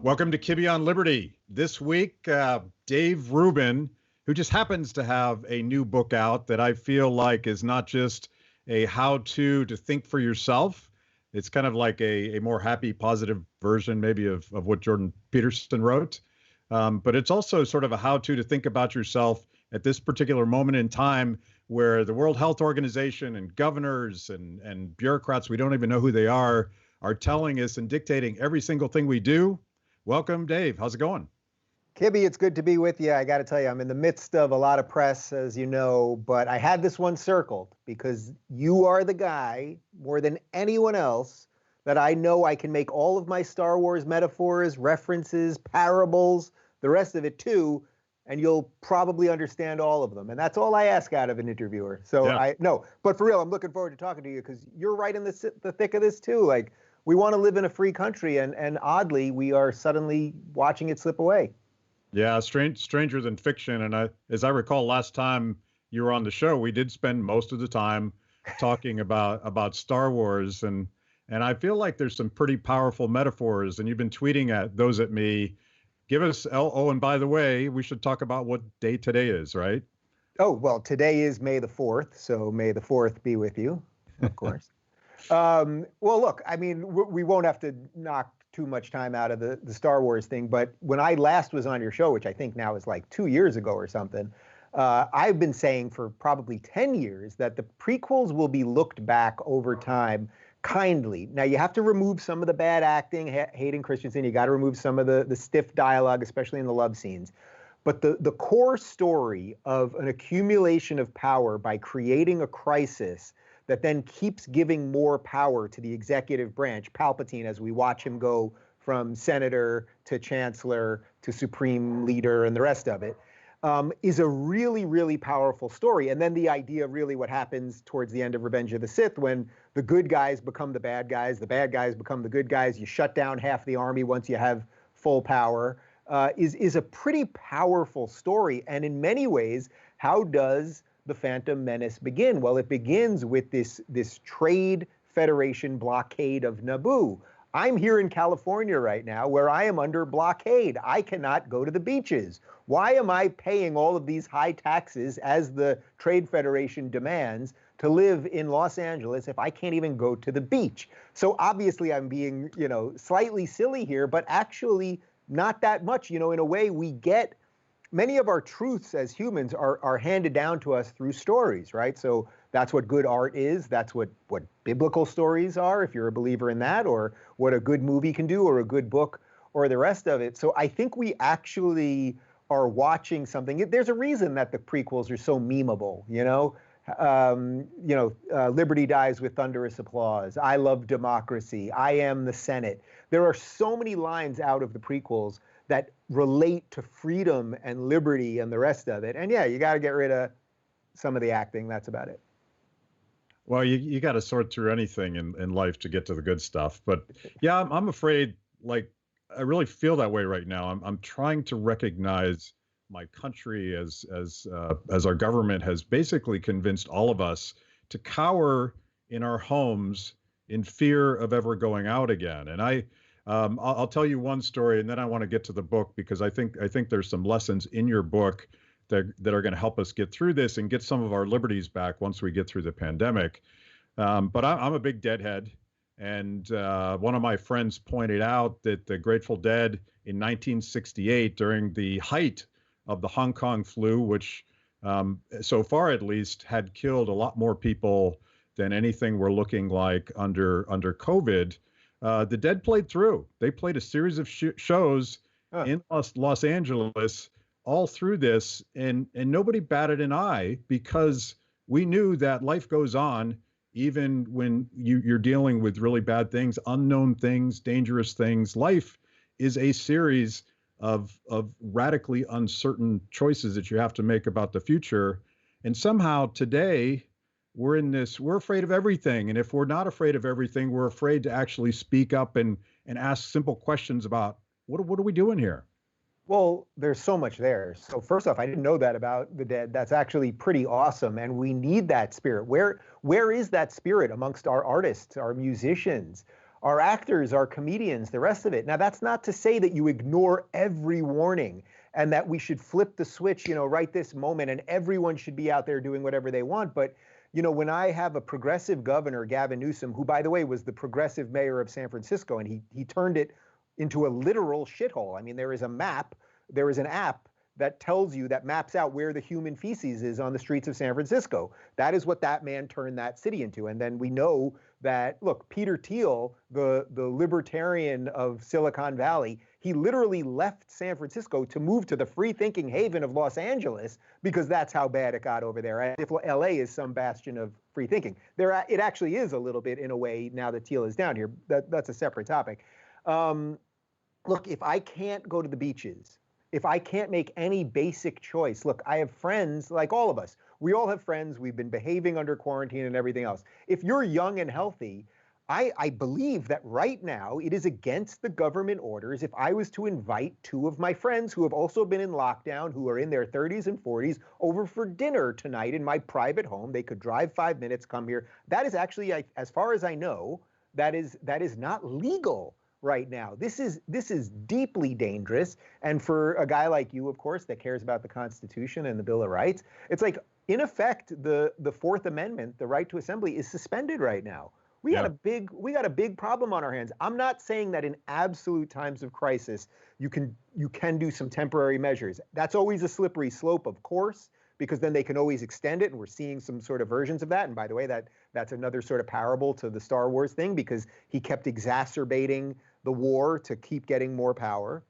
Welcome to Kibbe on Liberty. This week, Dave Rubin, who just happens to have a new book out that I feel like is not just a how-to to think for yourself. It's kind of like a more happy, positive version maybe of what Jordan Peterson wrote. But it's also sort of a how-to to think about yourself at this particular moment in time where the World Health Organization and governors and bureaucrats, we don't even know who they are telling us and dictating every single thing we do. Welcome, Dave. How's it going? Kibbe, it's good to be with you. I got to tell you, I'm in the midst of a lot of press, as you know, but I had this one circled because you are the guy, more than anyone else, that I know I can make all of my Star Wars metaphors, references, parables, the rest of it too, and you'll probably understand all of them. And that's all I ask out of an interviewer. So yeah. But for real, I'm looking forward to talking to you because you're right in the thick of this too. Like, we want to live in a free country, and oddly, we are suddenly watching it slip away. Yeah, stranger than fiction. And as I recall, last time you were on the show, we did spend most of the time talking about Star Wars, and I feel like there's some pretty powerful metaphors, and you've been tweeting those at me. Give us, and by the way, we should talk about what day today is, right? Oh, well, today is May the 4th, so May the 4th be with you, of course. Well, look, I mean, we won't have to knock too much time out of the Star Wars thing, but when I last was on your show, which I think now is like 2 years ago or something, I've been saying for probably 10 years that the prequels will be looked back over time kindly. Now, you have to remove some of the bad acting, Hayden Christensen, you got to remove some of the stiff dialogue, especially in the love scenes. But the core story of an accumulation of power by creating a crisis that then keeps giving more power to the executive branch, Palpatine, as we watch him go from senator to chancellor to supreme leader and the rest of it, is a really, really powerful story. And then the idea of really what happens towards the end of Revenge of the Sith, when the good guys become the bad guys become the good guys, you shut down half the army once you have full power, is a pretty powerful story. And in many ways, how does the Phantom Menace begin? Well, it begins with this trade federation blockade of Naboo. I'm here in California right now where I am under blockade. I cannot go to the beaches. Why am I paying all of these high taxes as the Trade Federation demands to live in Los Angeles if I can't even go to the beach? So obviously I'm being, slightly silly here, but actually not that much. In a way, we get many of our truths as humans are handed down to us through stories, right? So that's what good art is. That's what biblical stories are, if you're a believer in that, or what a good movie can do, or a good book, or the rest of it. So I think we actually are watching something. There's a reason that the prequels are so memeable, Liberty dies with thunderous applause. I love democracy. I am the Senate. There are so many lines out of the prequels that relate to freedom and liberty and the rest of it. And yeah, you got to get rid of some of the acting. That's about it. Well, you got to sort through anything in life to get to the good stuff. But yeah, I'm afraid, like, I really feel that way right now. I'm trying to recognize my country as our government has basically convinced all of us to cower in our homes in fear of ever going out again. And I'll tell you one story, and then I want to get to the book, because I think there's some lessons in your book that are going to help us get through this and get some of our liberties back once we get through the pandemic. But I'm a big Deadhead, and one of my friends pointed out that the Grateful Dead in 1968, during the height of the Hong Kong flu, which so far at least had killed a lot more people than anything we're looking like under COVID, the Dead played through. They played a series of shows in Los Angeles all through this, and nobody batted an eye, because we knew that life goes on even when you're dealing with really bad things, unknown things, dangerous things. Life is a series of radically uncertain choices that you have to make about the future. And somehow today, we're afraid of everything. And if we're not afraid of everything, we're afraid to actually speak up and ask simple questions about what are we doing here? Well, there's so much there. So first off, I didn't know that about the Dead. That's actually pretty awesome. And we need that spirit. Where is that spirit amongst our artists, our musicians, our actors, our comedians, the rest of it. Now, that's not to say that you ignore every warning and that we should flip the switch, right this moment, and everyone should be out there doing whatever they want. But, when I have a progressive governor, Gavin Newsom, who, by the way, was the progressive mayor of San Francisco, and he turned it into a literal shithole. I mean, there is an app that tells you, that maps out where the human feces is on the streets of San Francisco. That is what that man turned that city into. And then we know that, look, Peter Thiel, the libertarian of Silicon Valley, he literally left San Francisco to move to the free-thinking haven of Los Angeles because that's how bad it got over there. As if LA is some bastion of free thinking. It actually is a little bit, in a way, now that Thiel is down here. That's a separate topic. Look, if I can't go to the beaches, if I can't make any basic choice, look, I have friends, like all of us. We all have friends. We've been behaving under quarantine and everything else. If you're young and healthy, I believe that right now it is against the government orders if I was to invite two of my friends who have also been in lockdown, who are in their 30s and 40s, over for dinner tonight in my private home. They could drive 5 minutes, come here. That is actually, as far as I know, that is not legal right now. This is deeply dangerous. And for a guy like you, of course, that cares about the Constitution and the Bill of Rights, it's like, in effect, the Fourth Amendment, the right to assembly, is suspended right now. We got a big problem on our hands. I'm not saying that in absolute times of crisis you can do some temporary measures. That's always a slippery slope, of course, because then they can always extend it, and we're seeing some sort of versions of that. And by the way, that's another sort of parable to the Star Wars thing, because he kept exacerbating the war to keep getting more power.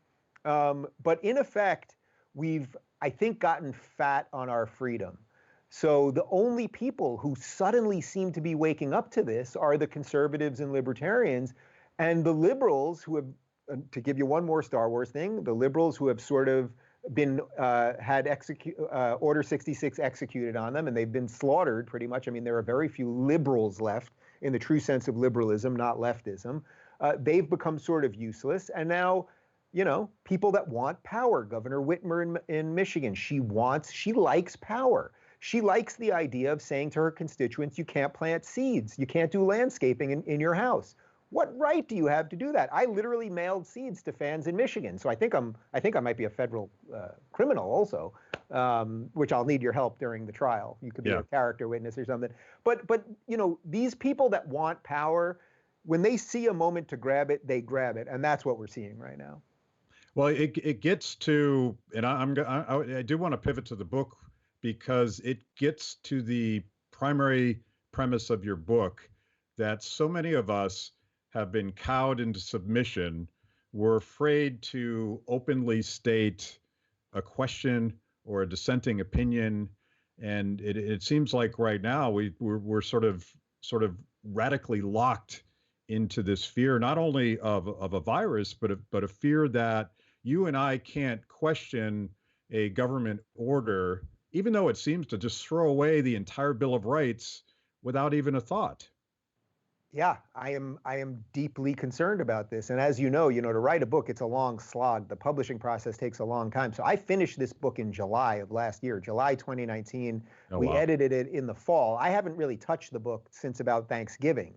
But in effect, we've, I think, gotten fat on our freedom. So the only people who suddenly seem to be waking up to this are the conservatives and libertarians, and the liberals who have, to give you one more Star Wars thing, the liberals who have sort of been had Order 66 executed on them, and they've been slaughtered pretty much. I mean, there are very few liberals left in the true sense of liberalism, not leftism. They've become sort of useless, and now, people that want power. Governor Whitmer in Michigan, she likes power. She likes the idea of saying to her constituents, you can't plant seeds, you can't do landscaping in your house. What right do you have to do that? I literally mailed seeds to fans in Michigan, so I think I might be a federal criminal also, which I'll need your help during the trial. You could be a character witness or something. But these people that want power, when they see a moment to grab it, they grab it, and that's what we're seeing right now. Well, it gets to, and I do want to pivot to the book, because it gets to the primary premise of your book, that so many of us have been cowed into submission. We're afraid to openly state a question or a dissenting opinion, and it seems like right now we're sort of radically locked into this fear, not only of a virus, but a fear that you and I can't question a government order, even though it seems to just throw away the entire Bill of Rights without even a thought. Yeah, I am deeply concerned about this. And as you know, to write a book, it's a long slog. The publishing process takes a long time. So I finished this book in July of last year, July 2019. We edited it in the fall. I haven't really touched the book since about Thanksgiving.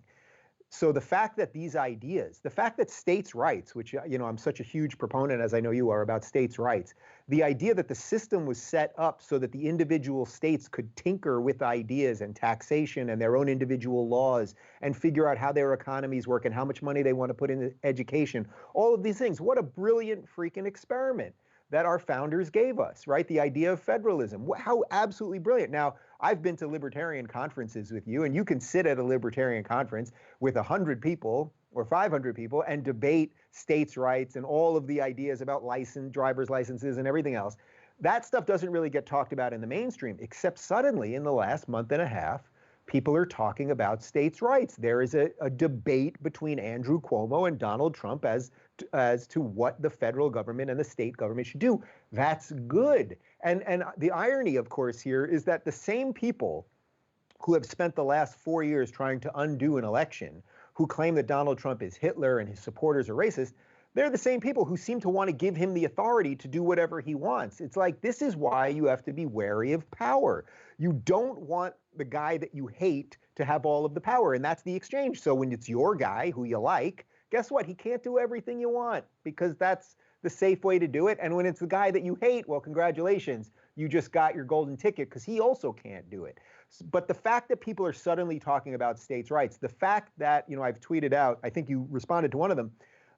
So the fact that these ideas, the fact that states' rights, which, I'm such a huge proponent, as I know you are, about states' rights, the idea that the system was set up so that the individual states could tinker with ideas and taxation and their own individual laws and figure out how their economies work and how much money they want to put into education, all of these things. What a brilliant freaking experiment that our founders gave us, right? The idea of federalism. How absolutely brilliant. Now, I've been to libertarian conferences with you, and you can sit at a libertarian conference with 100 people or 500 people and debate states' rights and all of the ideas about driver's licenses and everything else. That stuff doesn't really get talked about in the mainstream, except suddenly in the last month and a half, people are talking about states' rights. There is a debate between Andrew Cuomo and Donald Trump as to what the federal government and the state government should do. That's good. And the irony, of course, here is that the same people who have spent the last 4 years trying to undo an election, who claim that Donald Trump is Hitler and his supporters are racist, they're the same people who seem to want to give him the authority to do whatever he wants. It's like, this is why you have to be wary of power. You don't want the guy that you hate to have all of the power. And that's the exchange. So when it's your guy who you like, guess what? He can't do everything you want because that's the safe way to do it. And when it's the guy that you hate, well, congratulations. You just got your golden ticket because he also can't do it. But the fact that people are suddenly talking about states' rights, the fact that, I've tweeted out, I think you responded to one of them,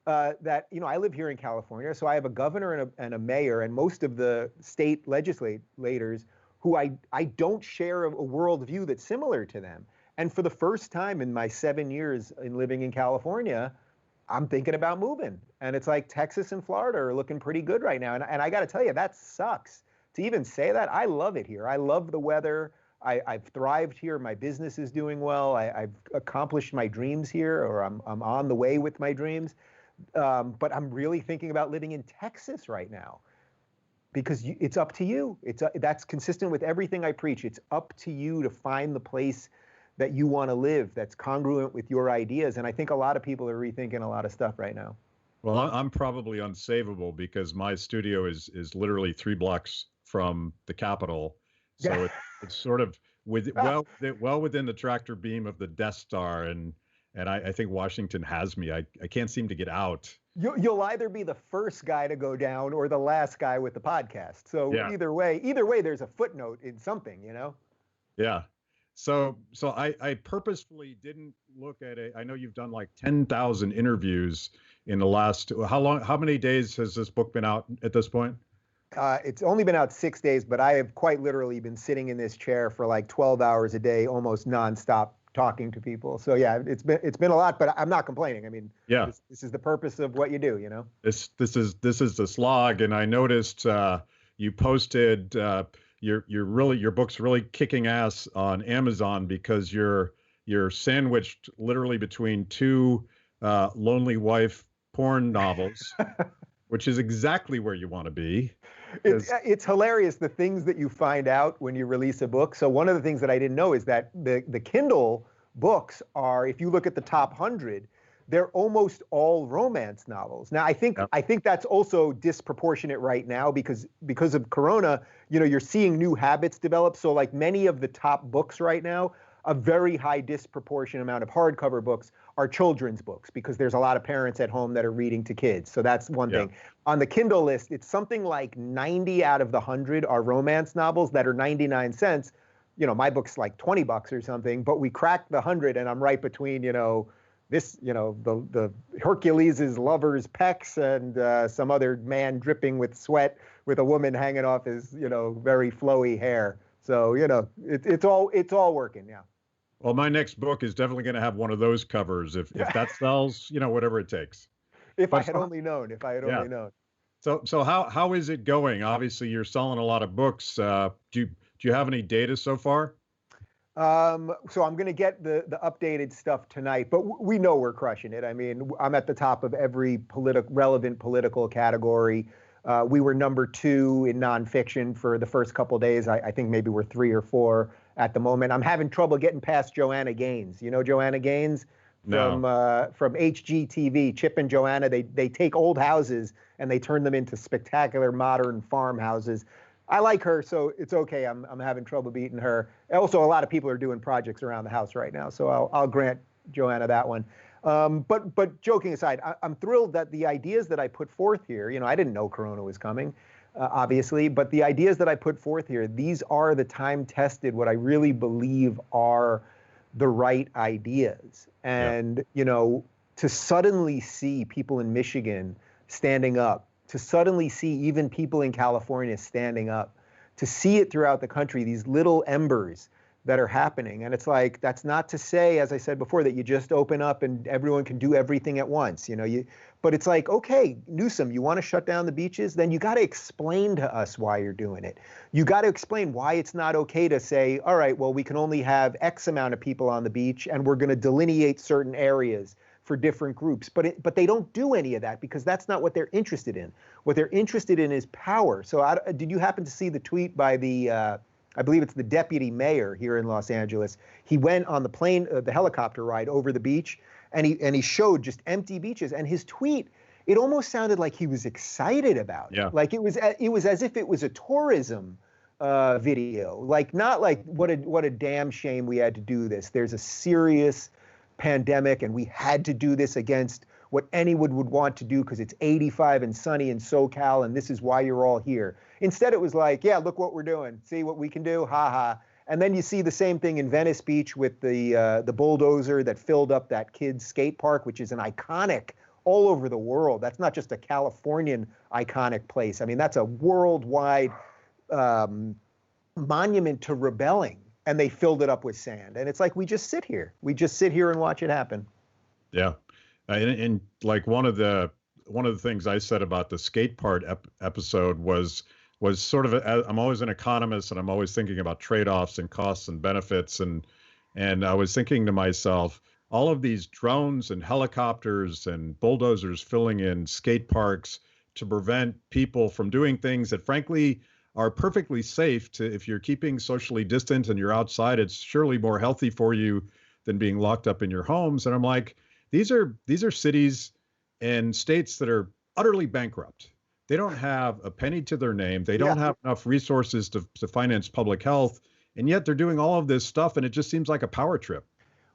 that, I live here in California, so I have a governor and a mayor and most of the state legislators who I don't share a worldview that's similar to them. And for the first time in my 7 years in living in California, I'm thinking about moving. And it's like Texas and Florida are looking pretty good right now. And I got to tell you, that sucks. To even say that, I love it here. I love the weather. I've thrived here. My business is doing well. I've accomplished my dreams here, or I'm on the way with my dreams. But I'm really thinking about living in Texas right now because it's up to you. That's consistent with everything I preach. It's up to you to find the place that you want to live that's congruent with your ideas. And I think a lot of people are rethinking a lot of stuff right now. Well, I'm probably unsavable because my studio is literally 3 blocks from the Capitol. So it's sort of well within the tractor beam of the Death Star. And I think Washington has me. I can't seem to get out. You'll either be the first guy to go down or the last guy with the podcast. So yeah. either way, there's a footnote in something, Yeah. So I purposefully didn't look at it. I know you've done like 10,000 interviews in the last, how many days has this book been out at this point? It's only been out 6 days, but I have quite literally been sitting in this chair for like 12 hours a day, almost nonstop talking to people. So yeah, it's been a lot, but I'm not complaining. I mean, yeah, this is the purpose of what you do, This is the slog. And I noticed you posted your book's really kicking ass on Amazon because you're sandwiched literally between 2 lonely wife porn novels, which is exactly where you want to be. It's hilarious, the things that you find out when you release a book. So one of the things that I didn't know is that the Kindle books are, if you look at the top 100, they're almost all romance novels. Now, I think that's also disproportionate right now because of Corona, you're seeing new habits develop. So like many of the top books right now, a very high disproportionate amount of hardcover books are children's books because there's a lot of parents at home that are reading to kids. So that's one thing. On the Kindle list, it's something like 90 out of the 100 are romance novels that are 99 cents. My book's like $20 or something, but we cracked the 100 and I'm right between, the Hercules' lover's pecs and some other man dripping with sweat with a woman hanging off his, very flowy hair. So, it's all working, yeah. Well, my next book is definitely going to have one of those covers if that sells, whatever it takes. I had only known. So how is it going? Obviously, you're selling a lot of books. Do you have any data so far? So I'm going to get the updated stuff tonight, but we know we're crushing it. I mean, I'm at the top of every relevant political category. We were number 2 in nonfiction for the first couple of days. I think maybe we're 3 or 4 at the moment. I'm having trouble getting past Joanna Gaines. You know Joanna Gaines? No. From HGTV, Chip and Joanna, they take old houses and they turn them into spectacular modern farmhouses. I like her, so it's okay. I'm having trouble beating her. Also, a lot of people are doing projects around the house right now, so I'll grant Joanna that one. But joking aside, I'm thrilled that the ideas that I put forth here, I didn't know Corona was coming, obviously, but the ideas that I put forth here, these are the time-tested, what I really believe are the right ideas. And, to suddenly see people in Michigan standing up, to suddenly see even people in California standing up, to see it throughout the country, these little embers that are happening. And it's like, that's not to say, as I said before, that you just open up and everyone can do everything at once. But it's like, okay, Newsom, you want to shut down the beaches? Then you got to explain to us why you're doing it. You got to explain why it's not okay to say, all right, well, we can only have X amount of people on the beach and we're going to delineate certain areas for different groups. But they don't do any of that because that's not what they're interested in. What they're interested in is power. So did you happen to see the tweet by I believe it's the deputy mayor here in Los Angeles? He went on the plane, the helicopter ride over the beach, and he showed just empty beaches. And his tweet, it almost sounded like he was excited about it. Yeah. Like it was as if it was a tourism video. Like, not like what a damn shame we had to do this. There's a serious pandemic and we had to do this against what anyone would want to do because it's 85 and sunny in SoCal and this is why you're all here. Instead, it was like, yeah, look what we're doing. See what we can do? Ha ha. And then you see the same thing in Venice Beach with the bulldozer that filled up that kids' skate park, which is an iconic all over the world. That's not just a Californian iconic place. I mean, that's a worldwide monument to rebelling, and they filled it up with sand. And it's like, we just sit here. We just sit here and watch it happen. Yeah. And like one of the things I said about the skate park episode was sort of, I'm always an economist and I'm always thinking about trade-offs and costs and benefits. And I was thinking to myself, all of these drones and helicopters and bulldozers filling in skate parks to prevent people from doing things that frankly are perfectly safe to, if you're keeping socially distant and you're outside, it's surely more healthy for you than being locked up in your homes. And I'm like, these are cities and states that are utterly bankrupt. They don't have a penny to their name. They don't have enough resources to finance public health. And yet they're doing all of this stuff and it just seems like a power trip.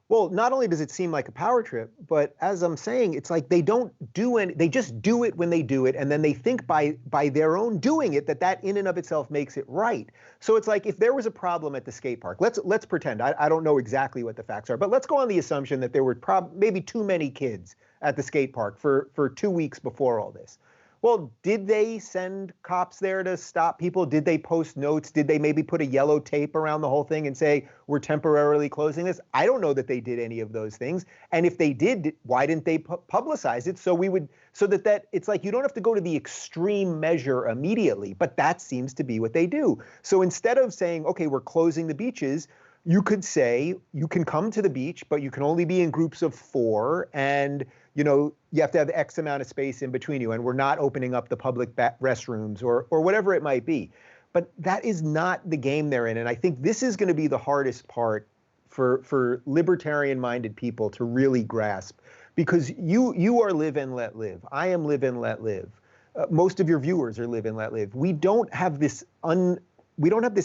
Well, not only does it seem like a power trip, but as I'm saying, it's like they don't do any, they just do it when they do it. And then they think by their own doing it, that in and of itself makes it right. So it's like, if there was a problem at the skate park, let's pretend, I don't know exactly what the facts are, but let's go on the assumption that there were maybe too many kids at the skate park for 2 weeks before all this. Well, did they send cops there to stop people? Did they post notes? Did they maybe put a yellow tape around the whole thing and say, we're temporarily closing this? I don't know that they did any of those things. And if they did, why didn't they publicize it so that it's like, you don't have to go to the extreme measure immediately, but that seems to be what they do. So instead of saying, okay, we're closing the beaches, you could say you can come to the beach, but you can only be in groups of 4, and you have to have X amount of space in between you, and we're not opening up the public restrooms or whatever it might be. But that is not the game they're in, and I think this is going to be the hardest part for libertarian-minded people to really grasp, because you are live and let live. I am live and let live. Most of your viewers are live and let live. We don't have this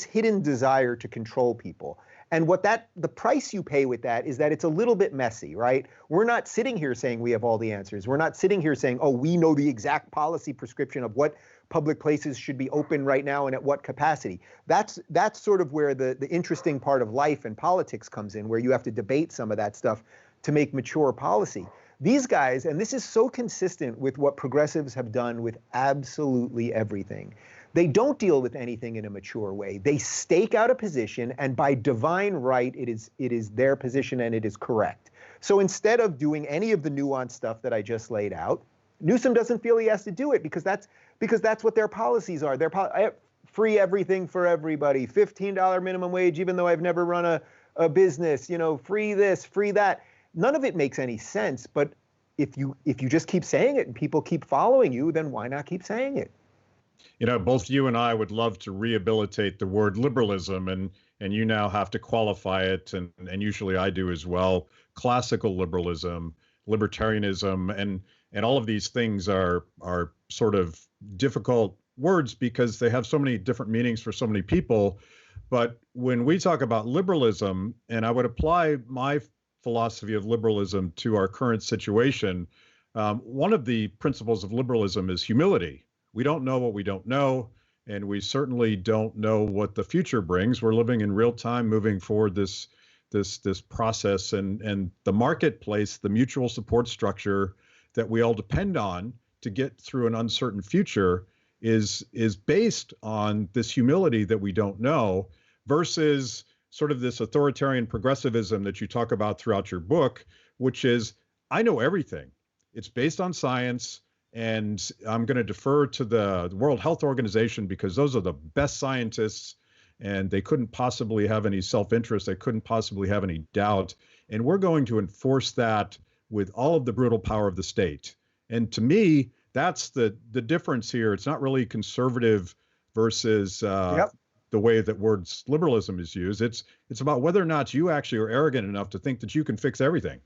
hidden desire to control people. And the price you pay with that is that it's a little bit messy, right? We're not sitting here saying we have all the answers. We're not sitting here saying, oh, we know the exact policy prescription of what public places should be open right now and at what capacity. That's sort of where the interesting part of life and politics comes in, where you have to debate some of that stuff to make mature policy. These guys, and this is so consistent with what progressives have done with absolutely everything, they don't deal with anything in a mature way. They stake out a position, and by divine right, it is their position and it is correct. So instead of doing any of the nuanced stuff that I just laid out, Newsom doesn't feel he has to do it because that's what their policies are. Free everything for everybody, $15 minimum wage, even though I've never run a business, free this, free that. None of it makes any sense, but if you just keep saying it and people keep following you, then why not keep saying it? Both you and I would love to rehabilitate the word liberalism, and you now have to qualify it, and usually I do as well. Classical liberalism, libertarianism, and all of these things are sort of difficult words because they have so many different meanings for so many people. But when we talk about liberalism, and I would apply my philosophy of liberalism to our current situation, one of the principles of liberalism is humility. We don't know what we don't know, and we certainly don't know what the future brings. We're living in real time, moving forward this process, and the marketplace, the mutual support structure that we all depend on to get through an uncertain future is based on this humility that we don't know, versus sort of this authoritarian progressivism that you talk about throughout your book, which is, I know everything. It's based on science. And I'm going to defer to the World Health Organization because those are the best scientists, and they couldn't possibly have any self-interest. They couldn't possibly have any doubt. And we're going to enforce that with all of the brutal power of the state. And to me, that's the difference here. It's not really conservative versus the way that words liberalism is used. It's about whether or not you actually are arrogant enough to think that you can fix everything.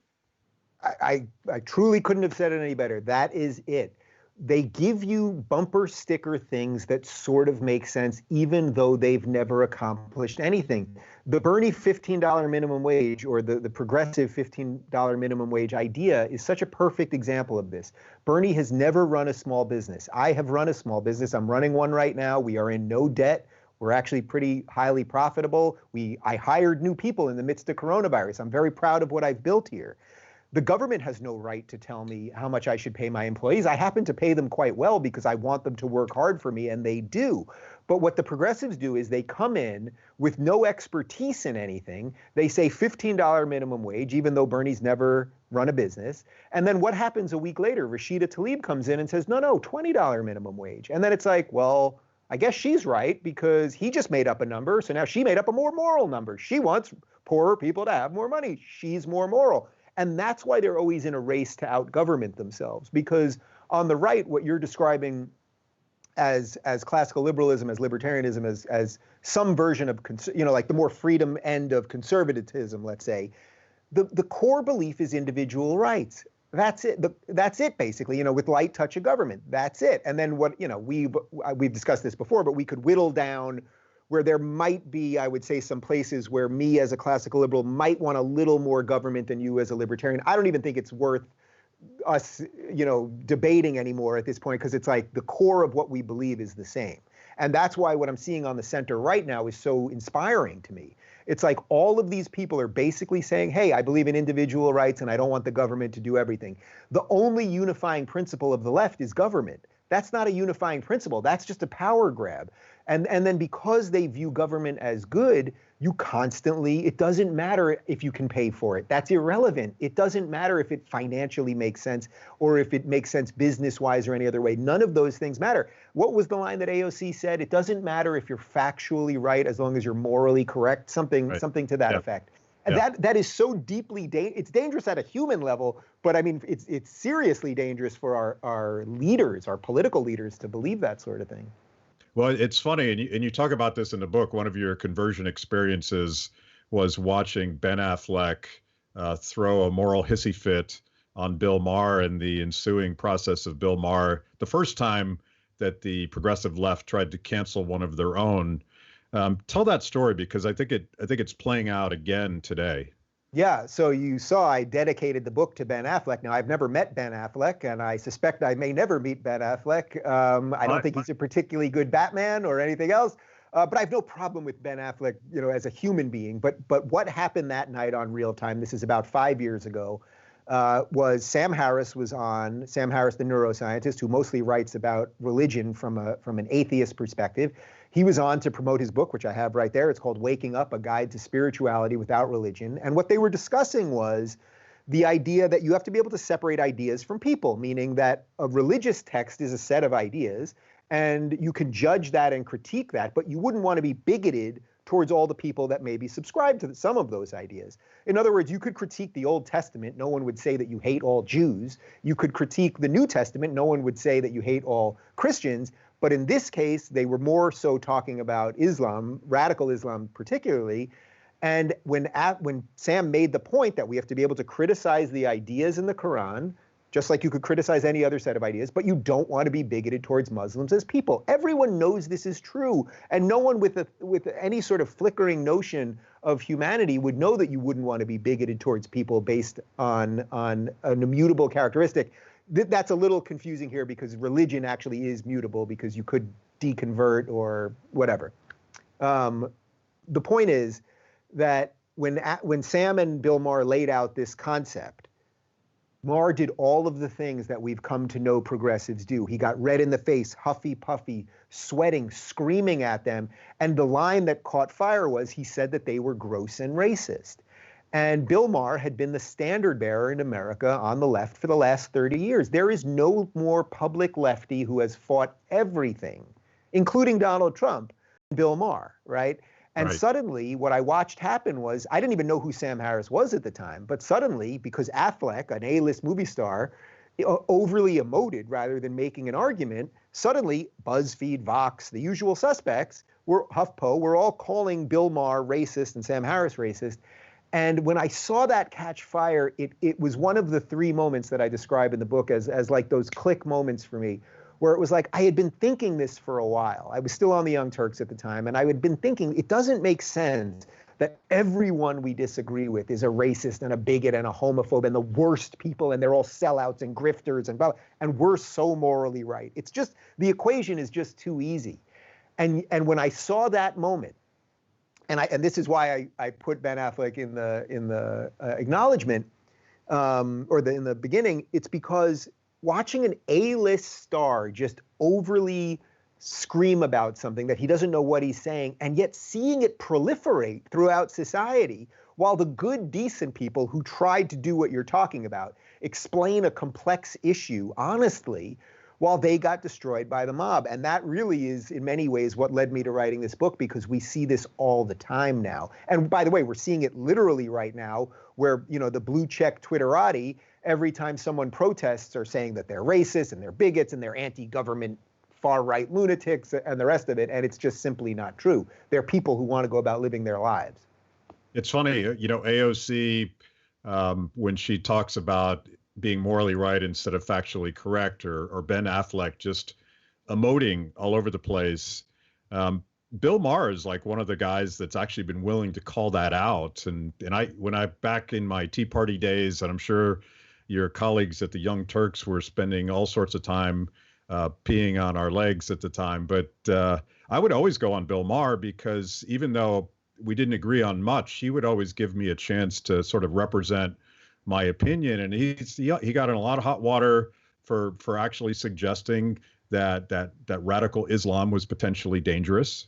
I truly couldn't have said it any better. That is it. They give you bumper sticker things that sort of make sense, even though they've never accomplished anything. The Bernie $15 minimum wage, or the progressive $15 minimum wage idea, is such a perfect example of this. Bernie has never run a small business. I have run a small business. I'm running one right now. We are in no debt. We're actually pretty highly profitable. I hired new people in the midst of coronavirus. I'm very proud of what I've built here. The government has no right to tell me how much I should pay my employees. I happen to pay them quite well because I want them to work hard for me, and they do. But what the progressives do is they come in with no expertise in anything. They say $15 minimum wage, even though Bernie's never run a business. And then what happens a week later? Rashida Tlaib comes in and says, no, $20 minimum wage. And then it's like, well, I guess she's right because he just made up a number. So now she made up a more moral number. She wants poorer people to have more money. She's more moral. And that's why they're always in a race to out-government themselves. Because on the right, what you're describing as classical liberalism, as libertarianism, as some version of, like the more freedom end of conservatism, let's say, the core belief is individual rights. That's it. That's it, basically, with light touch of government. That's it. And then what, we've discussed this before, but we could whittle down where there might be, I would say, some places where me as a classical liberal might want a little more government than you as a libertarian. I don't even think it's worth us, debating anymore at this point, because it's like the core of what we believe is the same. And that's why what I'm seeing on the center right now is so inspiring to me. It's like all of these people are basically saying, hey, I believe in individual rights and I don't want the government to do everything. The only unifying principle of the left is government. That's not a unifying principle. That's just a power grab. And then because they view government as good, you constantly, it doesn't matter if you can pay for it. That's irrelevant. It doesn't matter if it financially makes sense or if it makes sense business-wise or any other way. None of those things matter. What was the line that AOC said? It doesn't matter if you're factually right as long as you're morally correct, something to that effect. And that is so deeply it's dangerous at a human level, but I mean, it's seriously dangerous for our leaders, our political leaders, to believe that sort of thing. Well, it's funny, and you talk about this in the book. One of your conversion experiences was watching Ben Affleck throw a moral hissy fit on Bill Maher and the ensuing process of Bill Maher. The first time that the progressive left tried to cancel one of their own. Tell that story, because I think it's playing out again today. Yeah, so you saw I dedicated the book to Ben Affleck. Now, I've never met Ben Affleck, and I suspect I may never meet Ben Affleck. I don't think he's a particularly good Batman or anything else, but I have no problem with Ben Affleck, as a human being. But what happened that night on Real Time, this is about 5 years ago, was Sam Harris was on, Sam Harris, the neuroscientist, who mostly writes about religion from an atheist perspective. He was on to promote his book, which I have right there. It's called Waking Up, A Guide to Spirituality Without Religion. And what they were discussing was the idea that you have to be able to separate ideas from people, meaning that a religious text is a set of ideas, and you can judge that and critique that, but you wouldn't want to be bigoted towards all the people that maybe subscribe to some of those ideas. In other words, you could critique the Old Testament. No one would say that you hate all Jews. You could critique the New Testament. No one would say that you hate all Christians. But in this case, they were more so talking about Islam, radical Islam particularly. And when Sam made the point that we have to be able to criticize the ideas in the Quran, just like you could criticize any other set of ideas, but you don't want to be bigoted towards Muslims as people. Everyone knows this is true, and no one with any sort of flickering notion of humanity would know that you wouldn't want to be bigoted towards people based on an immutable characteristic. That's a little confusing here because religion actually is mutable because you could deconvert or whatever. The point is that when Sam and Bill Maher laid out this concept, Maher did all of the things that we've come to know progressives do. He got red in the face, huffy puffy, sweating, screaming at them. And the line that caught fire was he said that they were gross and racist. And Bill Maher had been the standard bearer in America on the left for the last 30 years. There is no more public lefty who has fought everything, including Donald Trump, than Bill Maher, right? And suddenly what I watched happen was, I didn't even know who Sam Harris was at the time, but suddenly, because Affleck, an A-list movie star, overly emoted rather than making an argument, suddenly BuzzFeed, Vox, the usual suspects, HuffPo, were all calling Bill Maher racist and Sam Harris racist. And when I saw that catch fire, it was one of the three moments that I describe in the book as like those click moments for me, where it was like I had been thinking this for a while. I was still on the Young Turks at the time, and I had been thinking it doesn't make sense that everyone we disagree with is a racist and a bigot and a homophobe and the worst people, and they're all sellouts and grifters and blah, and we're so morally right. It's just, the equation is just too easy. And when I saw that moment, and this is why I put Ben Affleck in the acknowledgement, in the beginning, it's because watching an A-list star just overly scream about something that he doesn't know what he's saying, and yet seeing it proliferate throughout society, while the good, decent people who tried to do what you're talking about, explain a complex issue honestly, while they got destroyed by the mob. And that really is, in many ways, what led me to writing this book, because we see this all the time now. And by the way, we're seeing it literally right now, where, you know, the blue check Twitterati, every time someone protests, are saying that they're racist and they're bigots and they're anti-government far-right lunatics and the rest of it, and it's just simply not true. They're people who want to go about living their lives. It's funny, you know, AOC, when she talks about being morally right instead of factually correct, or Ben Affleck just emoting all over the place. Bill Maher is like one of the guys that's actually been willing to call that out. And when I back in my Tea Party days, and I'm sure your colleagues at the Young Turks were spending all sorts of time peeing on our legs at the time. But I would always go on Bill Maher, because even though we didn't agree on much, he would always give me a chance to sort of represent my opinion. And he got in a lot of hot water for actually suggesting that radical Islam was potentially dangerous.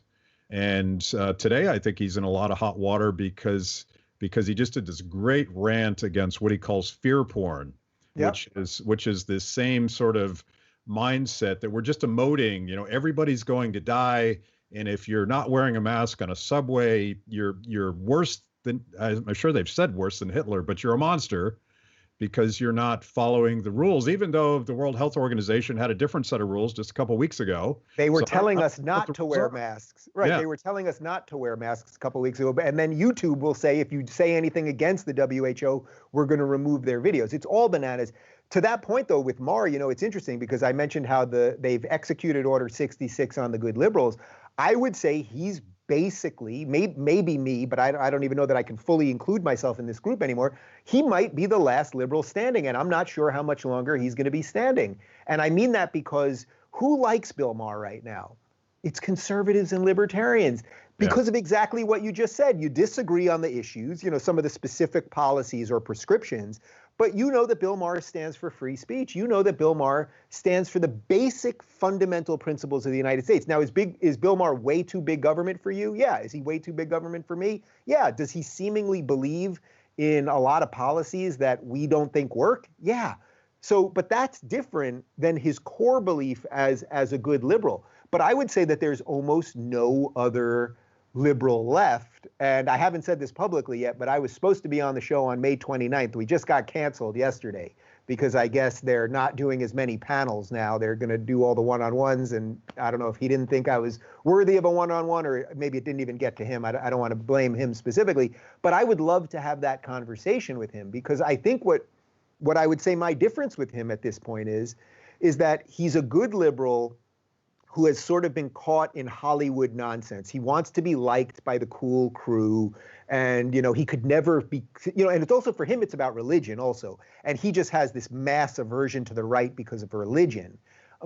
And today I think he's in a lot of hot water because he just did this great rant against what he calls fear porn, yep. which is this same sort of mindset that we're just emoting, you know, everybody's going to die, and if you're not wearing a mask on a subway, you're worse than, I'm sure they've said worse than Hitler, but you're a monster because you're not following the rules, even though the World Health Organization had a different set of rules just a couple of weeks ago. They were telling us not to wear masks. Right. Yeah. They were telling us not to wear masks a couple of weeks ago. And then YouTube will say, if you say anything against the WHO, we're going to remove their videos. It's all bananas. To that point, though, with Maher, you know, it's interesting because I mentioned how they've executed Order 66 on the good liberals. I would say he's basically, maybe me, but I don't even know that I can fully include myself in this group anymore. He might be the last liberal standing, and I'm not sure how much longer he's going to be standing. And I mean that because who likes Bill Maher right now? It's conservatives and libertarians, because of exactly what you just said. You disagree on the issues, you know, some of the specific policies or prescriptions, but you know that Bill Maher stands for free speech. You know that Bill Maher stands for the basic fundamental principles of the United States. Now, is Bill Maher way too big government for you? Yeah. Is he way too big government for me? Yeah. Does he seemingly believe in a lot of policies that we don't think work? Yeah. So, but that's different than his core belief as a good liberal. But I would say that there's almost no other liberal left. And I haven't said this publicly yet, but I was supposed to be on the show on May 29th. We just got canceled yesterday because I guess they're not doing as many panels now. They're going to do all the one-on-ones. And I don't know if he didn't think I was worthy of a one-on-one, or maybe it didn't even get to him. I don't want to blame him specifically, but I would love to have that conversation with him, because I think what I would say my difference with him at this point is that he's a good liberal who has sort of been caught in Hollywood nonsense. He wants to be liked by the cool crew, and, you know, he could never be, you know, and it's also, for him, it's about religion also. And he just has this mass aversion to the right because of religion.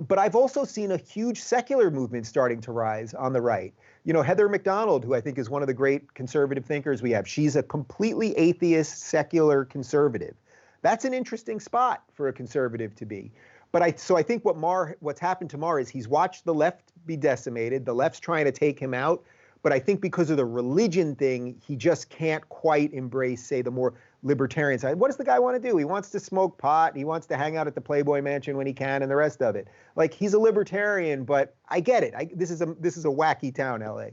But I've also seen a huge secular movement starting to rise on the right. You know, Heather McDonald, who I think is one of the great conservative thinkers we have, she's a completely atheist, secular conservative. That's an interesting spot for a conservative to be. But I think what's happened to Maher is he's watched the left be decimated. The left's trying to take him out. But I think because of the religion thing, he just can't quite embrace, say, the more libertarian side. What does the guy want to do? He wants to smoke pot. He wants to hang out at the Playboy Mansion when he can, and the rest of it. Like, he's a libertarian, but I get it. This is a wacky town, LA.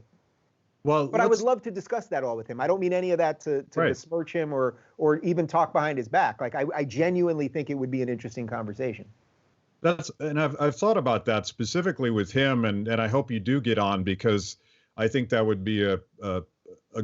Well, but I would love to discuss that all with him. I don't mean any of that to right. besmirch him or even talk behind his back. Like, I genuinely think it would be an interesting conversation. And I've thought about that specifically with him, and I hope you do get on, because I think that would be a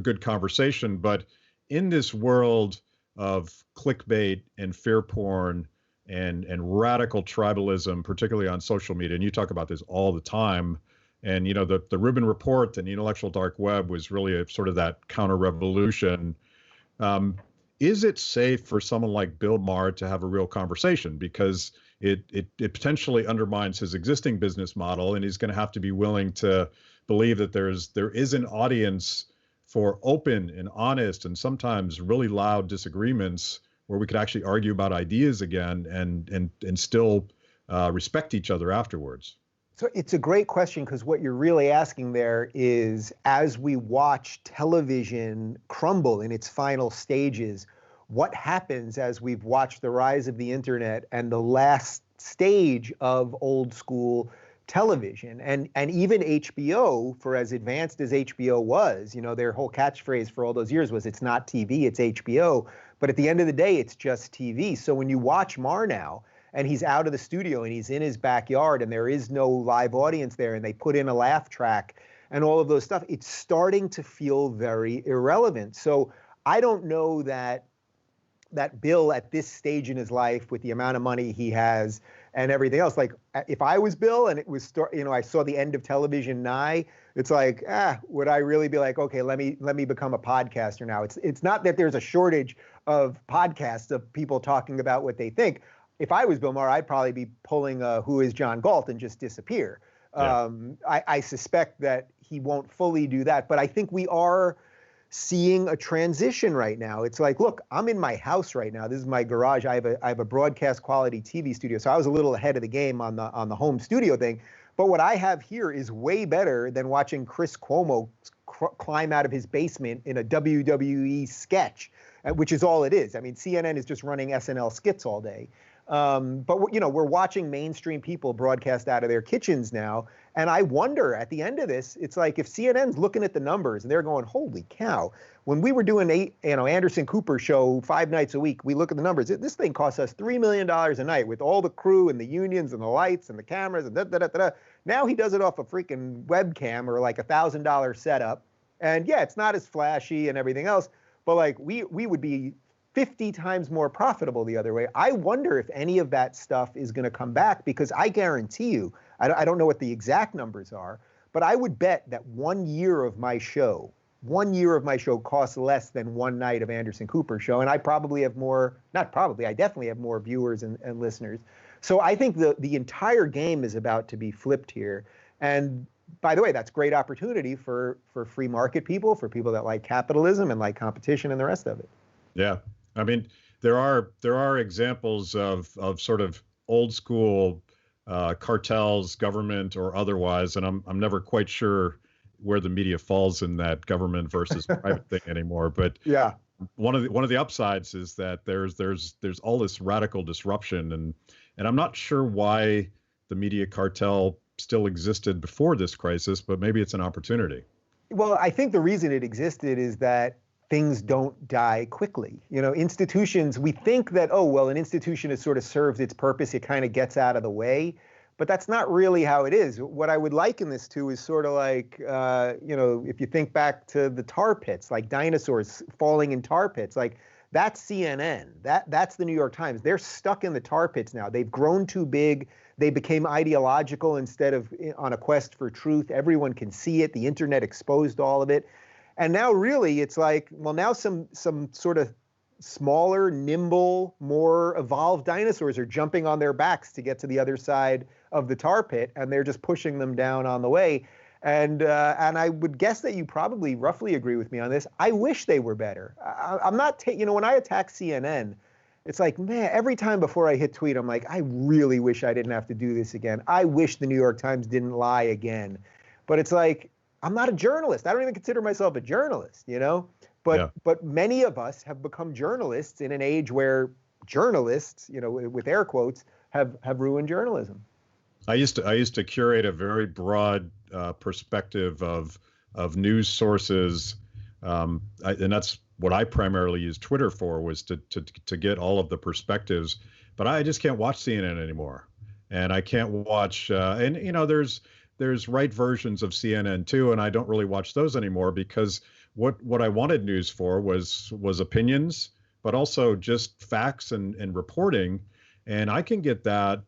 good conversation. But in this world of clickbait and fear porn and radical tribalism, particularly on social media, and you talk about this all the time. And the Rubin Report and the intellectual dark web was really a sort of that counter revolution. Is it safe for someone like Bill Maher to have a real conversation? Because it potentially undermines his existing business model, and he's going to have to be willing to believe that there is an audience for open and honest and sometimes really loud disagreements where we could actually argue about ideas again and still respect each other afterwards. So it's a great question, because what you're really asking there is, as we watch television crumble in its final stages, what happens as we've watched the rise of the internet and the last stage of old school television, and even HBO, for as advanced as HBO was, their whole catchphrase for all those years was, it's not TV, it's HBO. But at the end of the day, it's just TV. So when you watch Maher now, and he's out of the studio and he's in his backyard and there is no live audience there, and they put in a laugh track and all of those stuff, it's starting to feel very irrelevant. So I don't know that Bill, at this stage in his life, with the amount of money he has and everything else, like, if I was Bill and it was I saw the end of television nigh, it's like, would I really be like, okay, let me become a podcaster now? It's not that there's a shortage of podcasts of people talking about what they think. If I was Bill Maher, I'd probably be pulling a Who is John Galt and just disappear. Yeah. I suspect that he won't fully do that, but I think we are seeing a transition right now. It's like, look, I'm in my house right now. This is my garage. I have a broadcast quality TV studio, so I was a little ahead of the game on the home studio thing. But what I have here is way better than watching Chris Cuomo climb out of his basement in a WWE sketch, which is all it is. I mean, CNN is just running SNL skits all day. But we're watching mainstream people broadcast out of their kitchens now. And I wonder, at the end of this, it's like, if CNN's looking at the numbers and they're going, holy cow, when we were doing Anderson Cooper show 5 nights a week, we look at the numbers. This thing costs us $3 million a night with all the crew and the unions and the lights and the cameras and da-da-da-da-da. Now he does it off a freaking webcam or like $1,000 setup. And yeah, it's not as flashy and everything else, but like we would be 50 times more profitable the other way. I wonder if any of that stuff is going to come back, because I guarantee you, I don't know what the exact numbers are, but I would bet that 1 year of my show costs less than one night of Anderson Cooper show. And I probably have more, not probably, I definitely have more viewers and listeners. So I think the entire game is about to be flipped here. And by the way, that's great opportunity for free market people, for people that like capitalism and like competition and the rest of it. Yeah. I mean, there are examples of sort of old school cartels, government or otherwise, and I'm never quite sure where the media falls in that government versus private thing anymore. But yeah, one of the upsides is that there's all this radical disruption, and I'm not sure why the media cartel still existed before this crisis, but maybe it's an opportunity. Well, I think the reason it existed is that things don't die quickly. Institutions, we think that, an institution has sort of served its purpose, it kind of gets out of the way, but that's not really how it is. What I would liken this to is sort of like, if you think back to the tar pits, like dinosaurs falling in tar pits, like that's CNN, that's the New York Times. They're stuck in the tar pits now. They've grown too big. They became ideological instead of on a quest for truth. Everyone can see it. The internet exposed all of it. And now really it's like, well, now some sort of smaller, nimble, more evolved dinosaurs are jumping on their backs to get to the other side of the tar pit, and they're just pushing them down on the way. And I would guess that you probably roughly agree with me on this. I wish they were better. I'm not, when I attack CNN, it's like, man, every time before I hit tweet, I'm like, I really wish I didn't have to do this again. I wish the New York Times didn't lie again. But it's like, I'm not a journalist. I don't even consider myself a journalist, But many of us have become journalists in an age where journalists, with air quotes, have ruined journalism. I used to curate a very broad perspective of news sources, and that's what I primarily used Twitter for, was to get all of the perspectives. But I just can't watch CNN anymore, and I can't watch. there's right versions of CNN too, and I don't really watch those anymore because what I wanted news for was opinions, but also just facts and reporting, and I can get that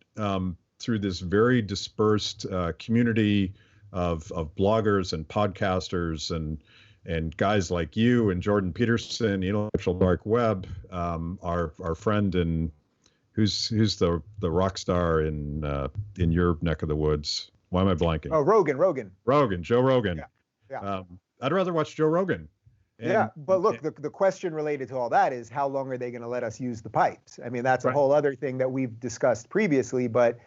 through this very dispersed community of bloggers and podcasters and guys like you and Jordan Peterson, the intellectual dark web, our friend and who's the rock star in your neck of the woods. Why am I blanking? Oh, Rogan, Joe Rogan. Yeah. I'd rather watch Joe Rogan. Yeah, but look, the question related to all that is how long are they going to let us use the pipes? I mean, that's a whole other thing that we've discussed previously, but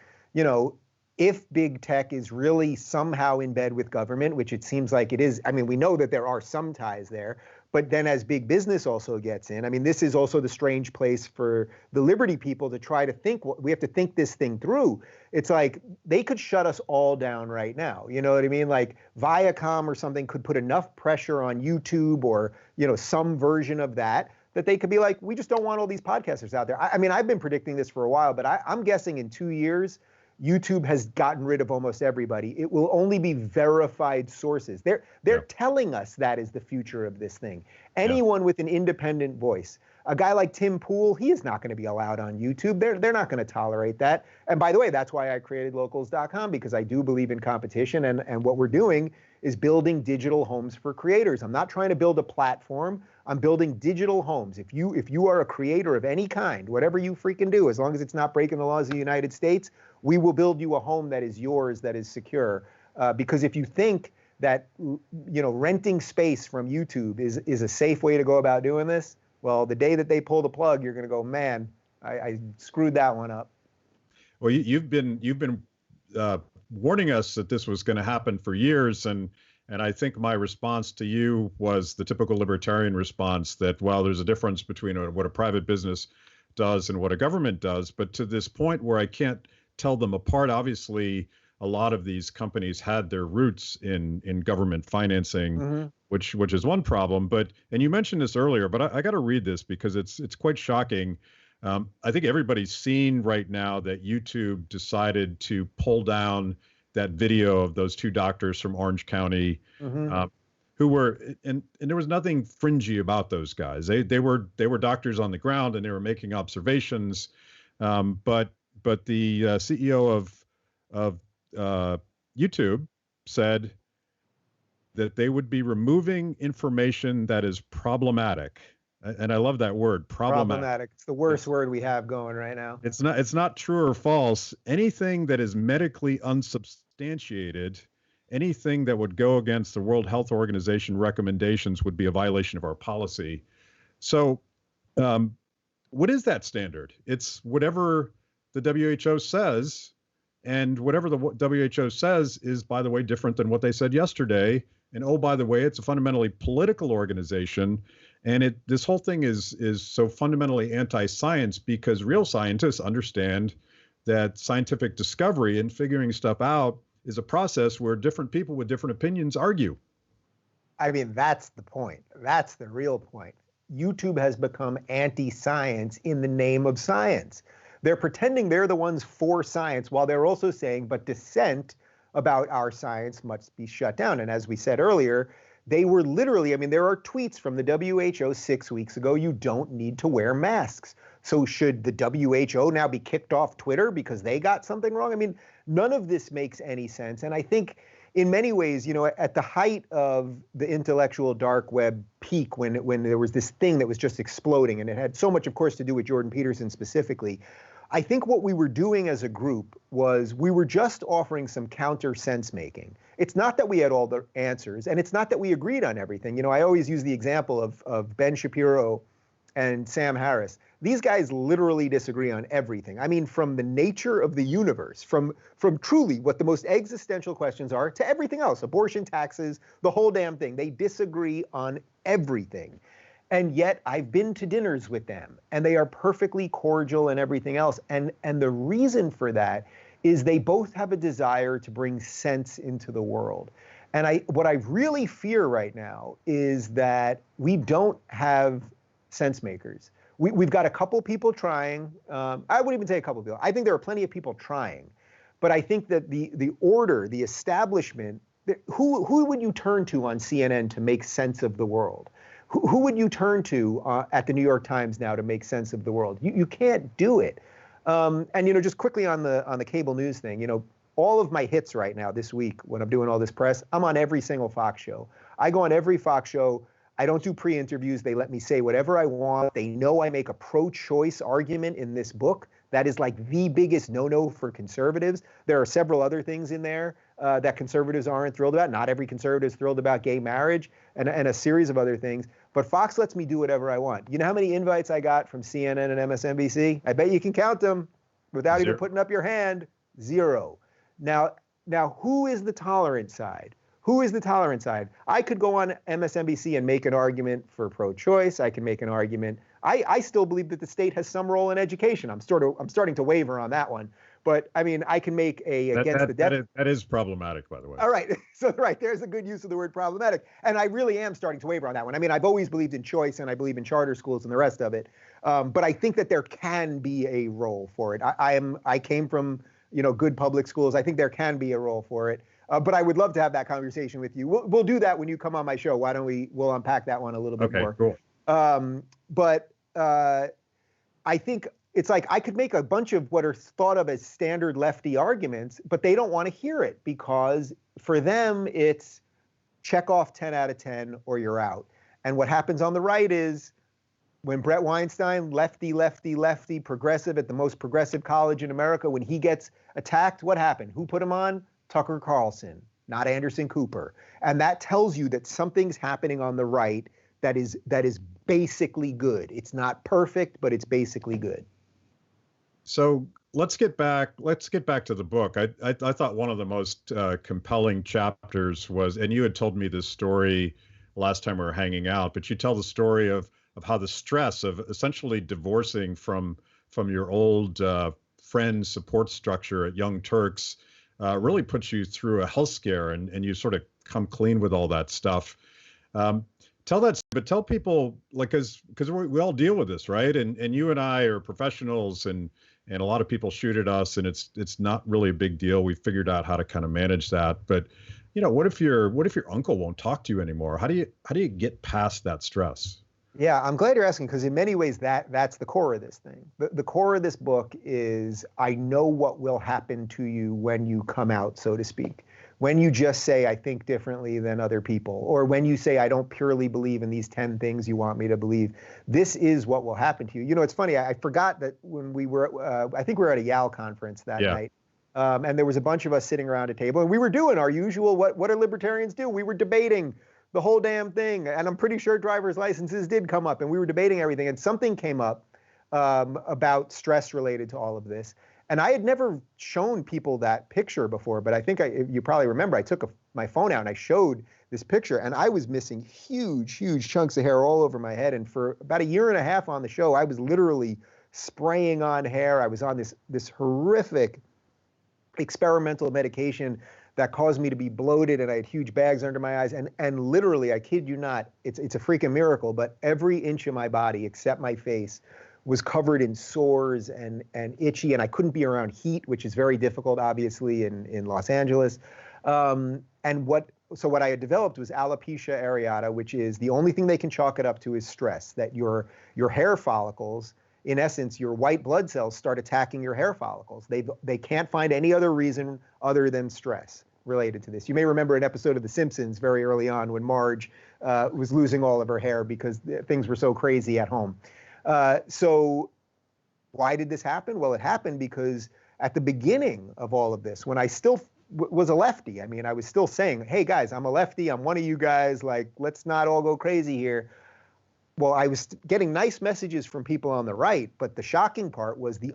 if big tech is really somehow in bed with government, which it seems like it is, I mean, we know that there are some ties there, but then as big business also gets in, I mean, this is also the strange place for the Liberty people to try to think, we have to think this thing through. It's like they could shut us all down right now. You know what I mean? Like Viacom or something could put enough pressure on YouTube or, some version of that they could be like, we just don't want all these podcasters out there. I mean, I've been predicting this for a while, but I'm guessing in 2 years, YouTube has gotten rid of almost everybody. It will only be verified sources. They're telling us that is the future of this thing. Anyone with an independent voice. A guy like Tim Pool, he is not going to be allowed on YouTube. They're not going to tolerate that. And by the way, that's why I created locals.com, because I do believe in competition. And what we're doing is building digital homes for creators. I'm not trying to build a platform. I'm building digital homes. If you are a creator of any kind, whatever you freaking do, as long as it's not breaking the laws of the United States, we will build you a home that is yours, that is secure. Because if you think that renting space from YouTube is a safe way to go about doing this, well, the day that they pull the plug, you're going to go, man, I screwed that one up. Well, you've been warning us that this was going to happen for years, and I think my response to you was the typical libertarian response that, well, there's a difference between what a private business does and what a government does. But to this point where I can't tell them apart, obviously, a lot of these companies had their roots in government financing, which is one problem. And you mentioned this earlier, but I got to read this because it's quite shocking. I think everybody's seen right now that YouTube decided to pull down that video of those two doctors from Orange County, who were, and there was nothing fringy about those guys. They were doctors on the ground and they were making observations. But the CEO of YouTube said that they would be removing information that is problematic. And I love that word, problematic. It's the worst word we have going right now. It's not true or false. Anything that is medically unsubstantiated, anything that would go against the World Health Organization recommendations would be a violation of our policy. So what is that standard? It's whatever the WHO says, and whatever the WHO says is, by the way, different than what they said yesterday. And oh, by the way, it's a fundamentally political organization. And this whole thing is so fundamentally anti-science because real scientists understand that scientific discovery and figuring stuff out is a process where different people with different opinions argue. I mean, that's the point. That's the real point. YouTube has become anti-science in the name of science. They're pretending they're the ones for science while they're also saying, but dissent about our science must be shut down. And as we said earlier, they were literally, I mean, there are tweets from the WHO 6 weeks ago, you don't need to wear masks. So should the WHO now be kicked off Twitter because they got something wrong? I mean, none of this makes any sense. And I think in many ways, at the height of the intellectual dark web peak, when there was this thing that was just exploding, and it had so much, of course, to do with Jordan Peterson specifically, I think what we were doing as a group was we were just offering some counter sense making. It's not that we had all the answers, and it's not that we agreed on everything. I always use the example of Ben Shapiro and Sam Harris. These guys literally disagree on everything. I mean, from the nature of the universe, from truly what the most existential questions are to everything else, abortion, taxes, the whole damn thing. They disagree on everything. And yet I've been to dinners with them and they are perfectly cordial and everything else. And the reason for that is they both have a desire to bring sense into the world. And what I really fear right now is that we don't have sense makers. We've got a couple people trying. I wouldn't even say a couple people. I think there are plenty of people trying. But I think that the order, the establishment, who would you turn to on CNN to make sense of the world? Who would you turn to at the New York Times now to make sense of the world? You can't do it. And just quickly on the cable news thing, all of my hits right now this week when I'm doing all this press, I'm on every single Fox show. I go on every Fox show. I don't do pre-interviews. They let me say whatever I want. They know I make a pro-choice argument in this book. That is like the biggest no-no for conservatives. There are several other things in there that conservatives aren't thrilled about. Not every conservative is thrilled about gay marriage and a series of other things. But Fox lets me do whatever I want. You know how many invites I got from CNN and MSNBC? I bet you can count them without even putting up your hand. 0. Now, who is the tolerant side? Who is the tolerant side? I could go on MSNBC and make an argument for pro-choice. I can make an argument. I still believe that the state has some role in education. I'm starting to waver on that one. But I mean, I can make against the death. That is problematic, by the way. All right. So there's a good use of the word problematic. And I really am starting to waver on that one. I mean, I've always believed in choice and I believe in charter schools and the rest of it. But I think that there can be a role for it. I came from, good public schools. I think there can be a role for it. But I would love to have that conversation with you. We'll do that when you come on my show. Why don't we'll unpack that one a little bit more. Cool. But I think it's like I could make a bunch of what are thought of as standard lefty arguments, but they don't want to hear it because for them, it's check off 10 out of 10 or you're out. And what happens on the right is when Brett Weinstein, lefty, progressive at the most progressive college in America, when he gets attacked, what happened? Who put him on? Tucker Carlson, not Anderson Cooper. And that tells you that something's happening on the right that is basically good. It's not perfect, but it's basically good. So let's get back to the book. I thought one of the most compelling chapters was, and you had told me this story last time we were hanging out, but you tell the story of how the stress of essentially divorcing from your old friend support structure at Young Turks really puts you through a health scare, and you sort of come clean with all that stuff. Tell people, like, because we all deal with this, right? And you and I are professionals, and a lot of people shoot at us, and it's not really a big deal. We figured out how to kind of manage that. But what if your uncle won't talk to you anymore? How do you get past that stress? Yeah, I'm glad you're asking, because in many ways that's the core of this thing. The core of this book is I know what will happen to you when you come out, so to speak. When you just say, I think differently than other people, or when you say, I don't purely believe in these 10 things you want me to believe, this is what will happen to you. It's funny, I forgot that when we were, I think we were at a Yale conference that night, and there was a bunch of us sitting around a table, and we were doing our usual, what do libertarians do? We were debating the whole damn thing, and I'm pretty sure driver's licenses did come up, and we were debating everything, and something came up about stress related to all of this. And I had never shown people that picture before, but I think you probably remember, I took my phone out and I showed this picture, and I was missing huge chunks of hair all over my head. And for about a year and a half on the show, I was literally spraying on hair. I was on this horrific experimental medication that caused me to be bloated, and I had huge bags under my eyes. And literally, I kid you not, it's a freaking miracle, but every inch of my body except my face was covered in sores and itchy, and I couldn't be around heat, which is very difficult, obviously, in Los Angeles. So what I had developed was alopecia areata, which is the only thing they can chalk it up to is stress, that your hair follicles, in essence, your white blood cells start attacking your hair follicles. They can't find any other reason other than stress related to this. You may remember an episode of The Simpsons very early on when Marge was losing all of her hair because things were so crazy at home. So why did this happen? Well, it happened because at the beginning of all of this, when I still was a lefty, I mean, I was still saying, hey guys, I'm a lefty, I'm one of you guys, like, let's not all go crazy here. Well, I was getting nice messages from people on the right, but the shocking part was the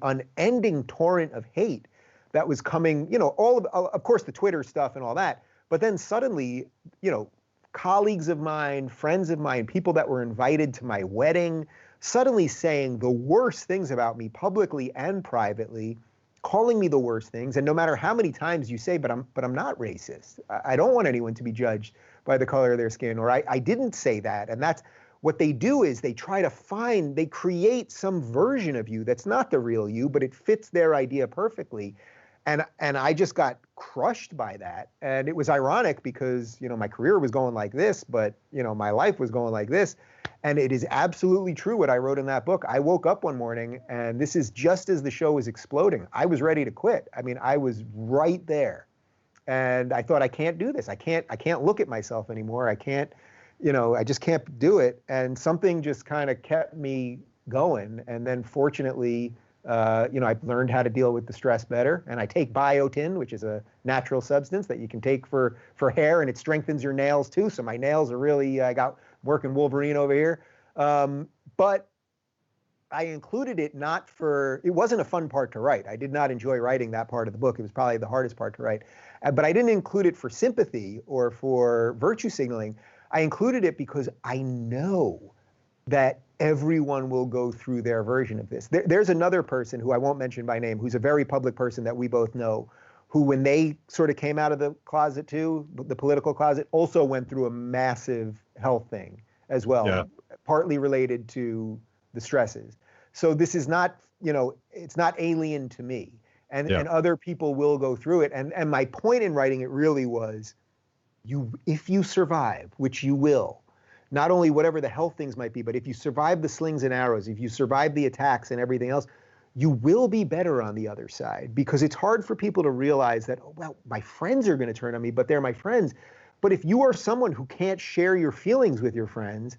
unending torrent of hate that was coming, all of course, the Twitter stuff and all that. But then suddenly, colleagues of mine, friends of mine, people that were invited to my wedding, suddenly saying the worst things about me publicly and privately, calling me the worst things. And no matter how many times you say, but I'm not racist. I don't want anyone to be judged by the color of their skin, or I didn't say that. And that's what they do, is they create some version of you that's not the real you, but it fits their idea perfectly. And I just got crushed by that. And it was ironic because, my career was going like this, but, my life was going like this. And it is absolutely true what I wrote in that book. I woke up one morning, and this is just as the show was exploding. I was ready to quit. I mean, I was right there. And I thought, I can't do this. I can't look at myself anymore. I can't, I just can't do it. And something just kind of kept me going. And then fortunately, I've learned how to deal with the stress better. And I take biotin, which is a natural substance that you can take for hair, and it strengthens your nails too. So my nails are really, I got working Wolverine over here. But I included it it wasn't a fun part to write. I did not enjoy writing that part of the book. It was probably the hardest part to write. But I didn't include it for sympathy or for virtue signaling. I included it because I know that everyone will go through their version of this. There's another person who I won't mention by name, who's a very public person that we both know, who when they sort of came out of the closet too, the political closet, also went through a massive health thing as well, partly related to the stresses. So this is not, it's not alien to me. And other people will go through it. And my point in writing it really was, if you survive, which you will, not only whatever the health things might be, but if you survive the slings and arrows, if you survive the attacks and everything else, you will be better on the other side. Because it's hard for people to realize that, oh, well, my friends are going to turn on me, but they're my friends. But if you are someone who can't share your feelings with your friends,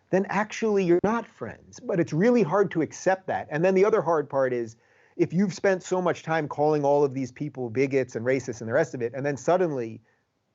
then actually you're not friends. But it's really hard to accept that. And then the other hard part is, if you've spent so much time calling all of these people bigots and racists and the rest of it, and then suddenly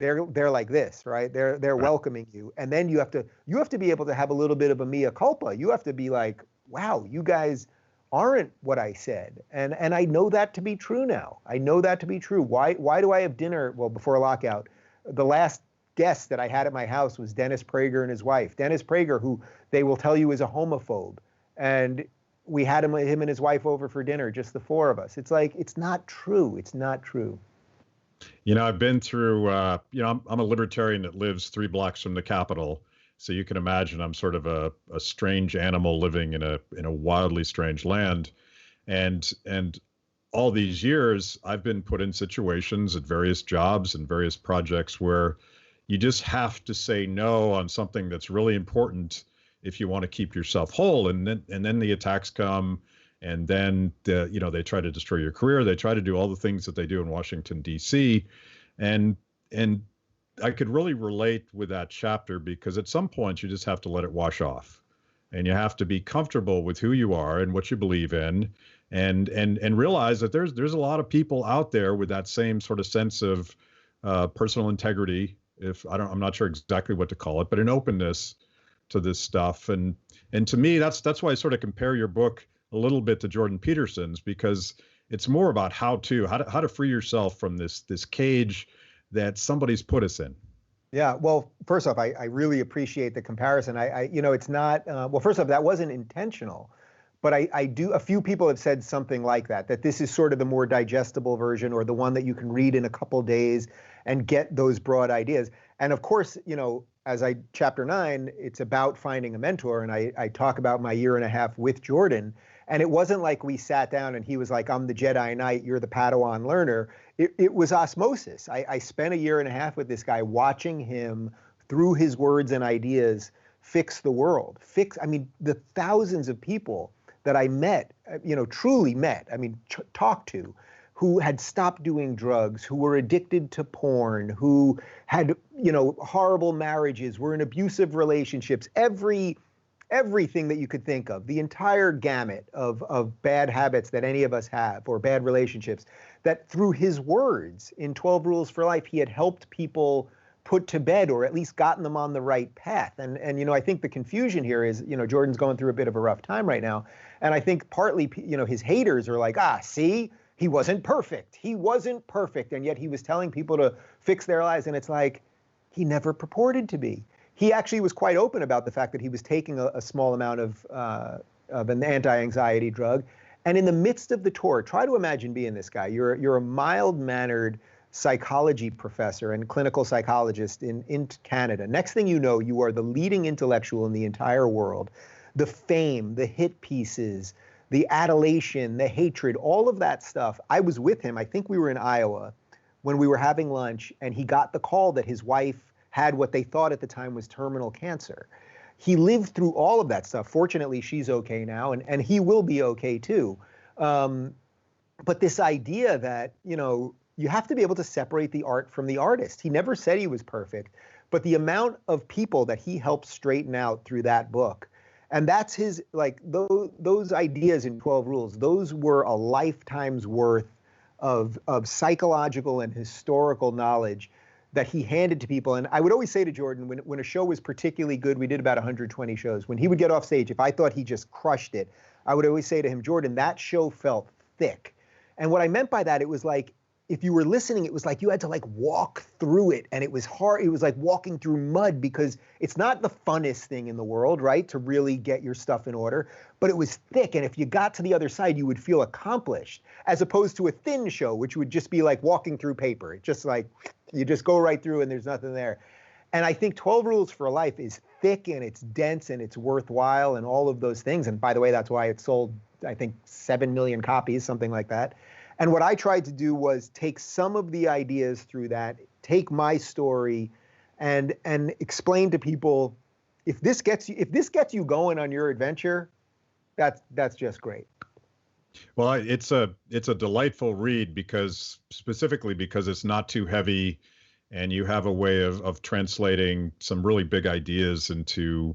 they're like this, right? They're welcoming you, and then you have to be able to have a little bit of a mea culpa. You have to be like, wow, you guys aren't what I said, and I know that to be true now. I know that to be true. Why do I have dinner? Well, before lockout, the last guest that I had at my house was Dennis Prager and his wife. Dennis Prager, who they will tell you is a homophobe, and we had him and his wife over for dinner, just the four of us. It's like, it's not true. It's not true. I've been through, I'm a libertarian that lives 3 blocks from the Capitol. So you can imagine I'm sort of a strange animal living in a wildly strange land. And all these years, I've been put in situations at various jobs and various projects where you just have to say no on something that's really important if you want to keep yourself whole. And then the attacks come. And then, they try to destroy your career. They try to do all the things that they do in Washington, D.C. And I could really relate with that chapter because at some point you just have to let it wash off. And you have to be comfortable with who you are and what you believe in and realize that there's a lot of people out there with that same sort of sense of personal integrity, I'm not sure exactly what to call it, but an openness to this stuff. And to me, that's why I sort of compare your book a little bit to Jordan Peterson's, because it's more about how to free yourself from this cage that somebody's put us in. Yeah, well, first off, I really appreciate the comparison. It's not, well, first off, that wasn't intentional, but I do, a few people have said something like that this is sort of the more digestible version, or the one that you can read in a couple days and get those broad ideas. And of course, as chapter 9, it's about finding a mentor. And I talk about my year and a half with Jordan. And it wasn't like we sat down and he was like, I'm the Jedi Knight, you're the Padawan learner. It was osmosis. I spent a year and a half with this guy, watching him through his words and ideas fix the world. The thousands of people that I met, truly met, talked to, who had stopped doing drugs, who were addicted to porn, who had, horrible marriages, were in abusive relationships, everything that you could think of, the entire gamut of bad habits that any of us have, or bad relationships, that through his words in 12 Rules for Life, he had helped people put to bed, or at least gotten them on the right path. And I think the confusion here is, Jordan's going through a bit of a rough time right now. And I think partly, his haters are like, see, he wasn't perfect. He wasn't perfect. And yet he was telling people to fix their lives. And it's like, he never purported to be. He actually was quite open about the fact that he was taking a small amount of an anti-anxiety drug. And in the midst of the tour, try to imagine being this guy. You're a mild-mannered psychology professor and clinical psychologist in Canada. Next thing you know, you are the leading intellectual in the entire world. The fame, the hit pieces, the adulation, the hatred, all of that stuff. I was with him. I think we were in Iowa when we were having lunch, and he got the call that his wife had what they thought at the time was terminal cancer. He lived through all of that stuff. Fortunately, she's okay now, and he will be okay too. But this idea that, you have to be able to separate the art from the artist. He never said he was perfect, but the amount of people that he helped straighten out through that book, and that's his, like, those ideas in 12 Rules, those were a lifetime's worth of psychological and historical knowledge that he handed to people. And I would always say to Jordan, when a show was particularly good, we did about 120 shows. When he would get off stage, if I thought he just crushed it, I would always say to him, Jordan, that show felt thick. And what I meant by that, it was like, if you were listening, it was like you had to like walk through it, and it was hard. It was like walking through mud, because it's not the funnest thing in the world, right, to really get your stuff in order, but it was thick. And if you got to the other side, you would feel accomplished, as opposed to a thin show, which would just be like walking through paper. It just like, you just go right through and there's nothing there. And I think 12 Rules for Life is thick and it's dense and it's worthwhile and all of those things. And by the way, that's why it sold, I think, 7 million copies, something like that. And what I tried to do was take some of the ideas through that, take my story, and explain to people, if this gets you going on your adventure, that's just great. Well, it's a delightful read, specifically because it's not too heavy, and you have a way of translating some really big ideas into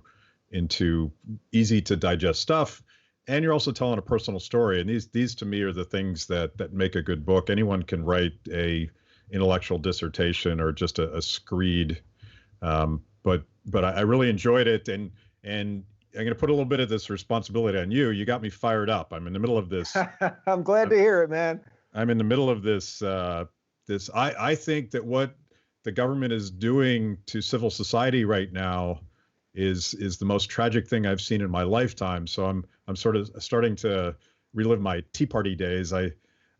easy to digest stuff. And you're also telling a personal story. And these to me are the things that make a good book. Anyone can write a intellectual dissertation or just a screed. But I really enjoyed it. And I'm going to put a little bit of this responsibility on you. You got me fired up. I'm in the middle of this. I'm glad to hear it, man. I'm in the middle of this. I think that what the government is doing to civil society right now is the most tragic thing I've seen in my lifetime. So I'm sort of starting to relive my Tea Party days. I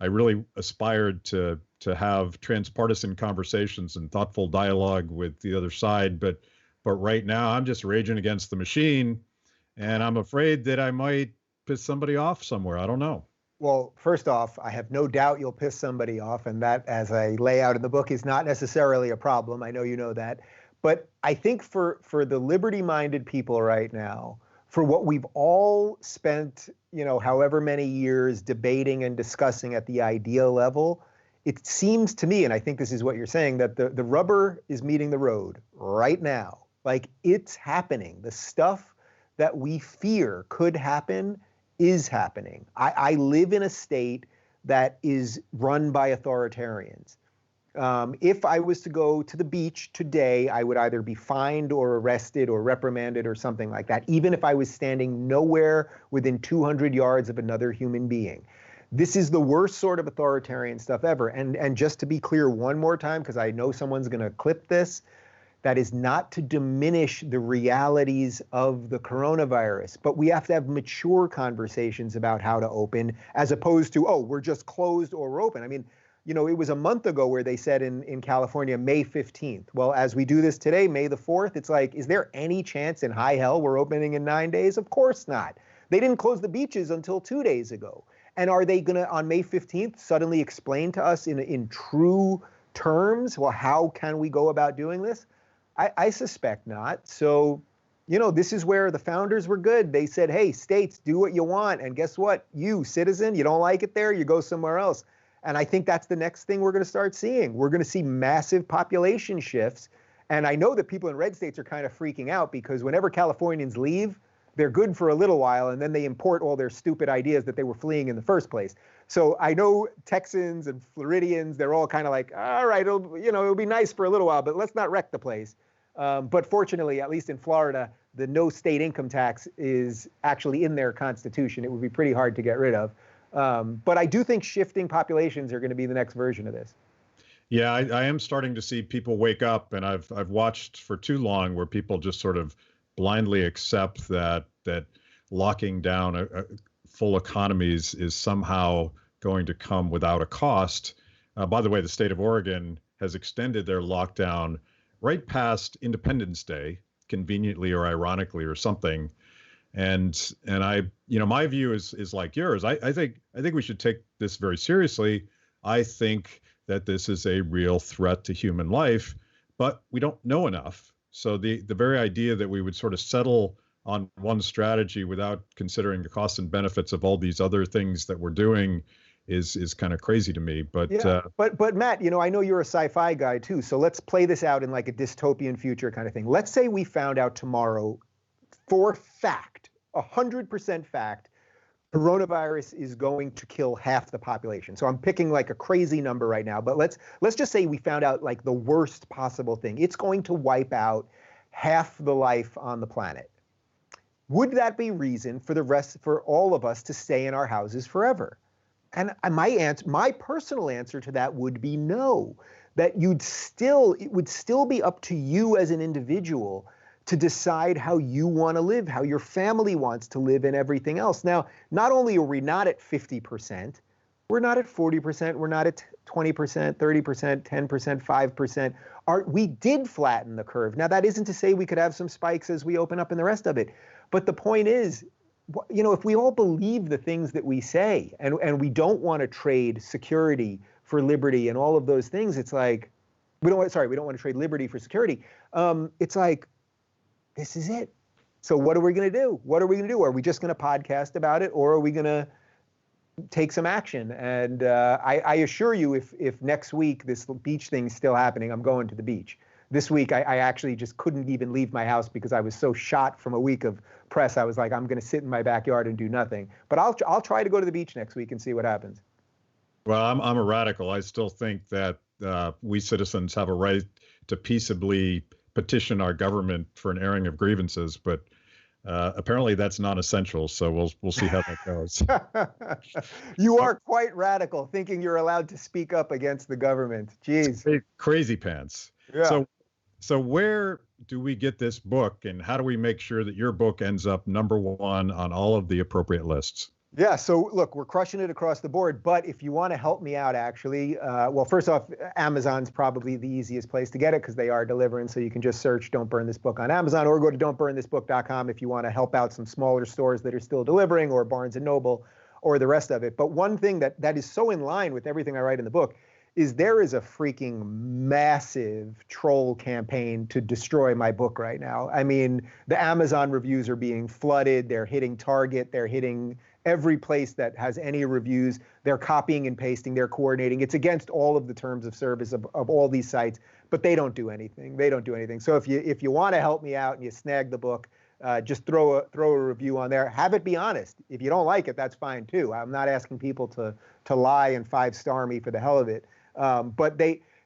really aspired to have transpartisan conversations and thoughtful dialogue with the other side, but right now I'm just raging against the machine, and I'm afraid that I might piss somebody off somewhere. I don't know. Well, first off, I have no doubt you'll piss somebody off, and that, as I lay out in the book, is not necessarily a problem. I know you know that. But I think for the liberty-minded people right now, for what we've all spent, however many years debating and discussing at the idea level, it seems to me, and I think this is what you're saying, that the rubber is meeting the road right now. Like, it's happening. The stuff that we fear could happen is happening. I live in a state that is run by authoritarians. If I was to go to the beach today, I would either be fined or arrested or reprimanded or something like that, even if I was standing nowhere within 200 yards of another human being. This is the worst sort of authoritarian stuff ever. And just to be clear one more time, because I know someone's going to clip this, that is not to diminish the realities of the coronavirus, but we have to have mature conversations about how to open, as opposed to, oh, we're just closed or we're open. I mean, it was a month ago where they said in California, May 15th. Well, as we do this today, May the 4th, it's like, is there any chance in high hell we're opening in 9 days? Of course not. They didn't close the beaches until 2 days ago. And are they going to, on May 15th, suddenly explain to us in true terms, well, how can we go about doing this? I suspect not. So, this is where the founders were good. They said, hey, states, do what you want. And guess what? You, citizen, you don't like it there, you go somewhere else. And I think that's the next thing we're going to start seeing. We're going to see massive population shifts. And I know that people in red states are kind of freaking out, because whenever Californians leave, they're good for a little while, and then they import all their stupid ideas that they were fleeing in the first place. So I know Texans and Floridians, they're all kind of like, all right, it'll be nice for a little while, but let's not wreck the place. But fortunately, at least in Florida, the no state income tax is actually in their constitution. It would be pretty hard to get rid of. But I do think shifting populations are going to be the next version of this. Yeah, I am starting to see people wake up, and I've watched for too long where people just sort of blindly accept that locking down full economies is somehow going to come without a cost. By the way, the state of Oregon has extended their lockdown right past Independence Day, conveniently or ironically or something. And I, my view is like yours. I think we should take this very seriously. I think that this is a real threat to human life, but we don't know enough. So the very idea that we would sort of settle on one strategy without considering the costs and benefits of all these other things that we're doing is kind of crazy to me. But yeah, but Matt, I know you're a sci-fi guy too. So let's play this out in like a dystopian future kind of thing. Let's say we found out tomorrow, for fact, 100% fact, coronavirus is going to kill half the population. So I'm picking like a crazy number right now, but let's just say we found out like the worst possible thing. It's going to wipe out half the life on the planet. Would that be reason for all of us to stay in our houses forever? And my personal answer to that would be no. That it would still be up to you as an individual to decide how you want to live, how your family wants to live, and everything else. Now, not only are we not at 50%, we're not at 40%, we're not at 20%, 30%, 10%, 5%. We did flatten the curve. Now, that isn't to say we could have some spikes as we open up in the rest of it. But the point is, if we all believe the things that we say, and we don't want to trade security for liberty and all of those things, it's like, we don't want to trade liberty for security. It's like, this is it. So what are we going to do? What are we going to do? Are we just going to podcast about it, or are we going to take some action? And I assure you, if next week this beach thing's still happening, I'm going to the beach. This week, I actually just couldn't even leave my house because I was so shot from a week of press. I was like, I'm going to sit in my backyard and do nothing. But I'll try to go to the beach next week and see what happens. Well, I'm a radical. I still think that we citizens have a right to peaceably petition our government for an airing of grievances, but apparently that's non-essential. So we'll see how that goes. You are quite radical, thinking you're allowed to speak up against the government. Jeez, crazy pants. Yeah. So where do we get this book, and how do we make sure that your book ends up #1 on all of the appropriate lists? Yeah, so look, we're crushing it across the board, but if you want to help me out, actually, well, first off, Amazon's probably the easiest place to get it because they are delivering, so you can just search Don't Burn This Book on Amazon, or go to don'tburnthisbook.com if you want to help out some smaller stores that are still delivering, or Barnes & Noble, or the rest of it. But one thing that is so in line with everything I write in the book is there is a freaking massive troll campaign to destroy my book right now. I mean, the Amazon reviews are being flooded. They're hitting Target. They're hitting every place that has any reviews. They're copying and pasting. They're coordinating. It's against all of the terms of service of all these sites, but they don't do anything. They don't do anything. So if you want to help me out and you snag the book, just throw a review on there. Have it be honest. If you don't like it, that's fine too. I'm not asking people to lie and 5-star me for the hell of it. But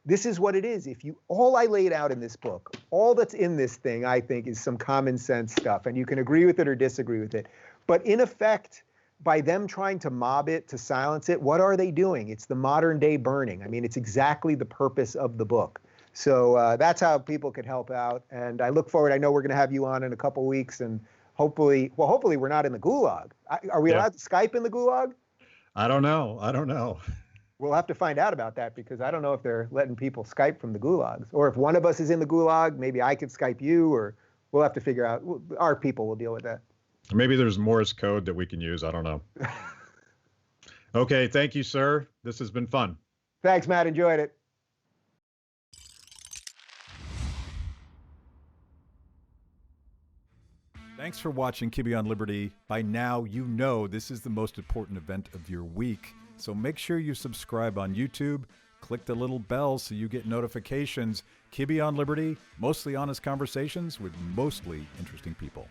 this is what it is. All I laid out in this book, all that's in this thing, I think, is some common sense stuff, and you can agree with it or disagree with it. But in effect, by them trying to mob it, to silence it, what are they doing? It's the modern day burning. I mean, it's exactly the purpose of the book. So that's how people could help out. And I look forward. I know we're going to have you on in a couple weeks, and hopefully we're not in the gulag. Are we allowed to Skype in the gulag? I don't know. We'll have to find out about that, because I don't know if they're letting people Skype from the gulags, or if one of us is in the gulag, maybe I could Skype you, or we'll have to figure out. Our people will deal with that. Maybe there's Morse code that we can use. I don't know. Okay. Thank you, sir. This has been fun. Thanks, Matt. Enjoyed it. Thanks for watching Kibbe on Liberty. By now, you know this is the most important event of your week. So make sure you subscribe on YouTube. Click the little bell so you get notifications. Kibbe on Liberty, mostly honest conversations with mostly interesting people.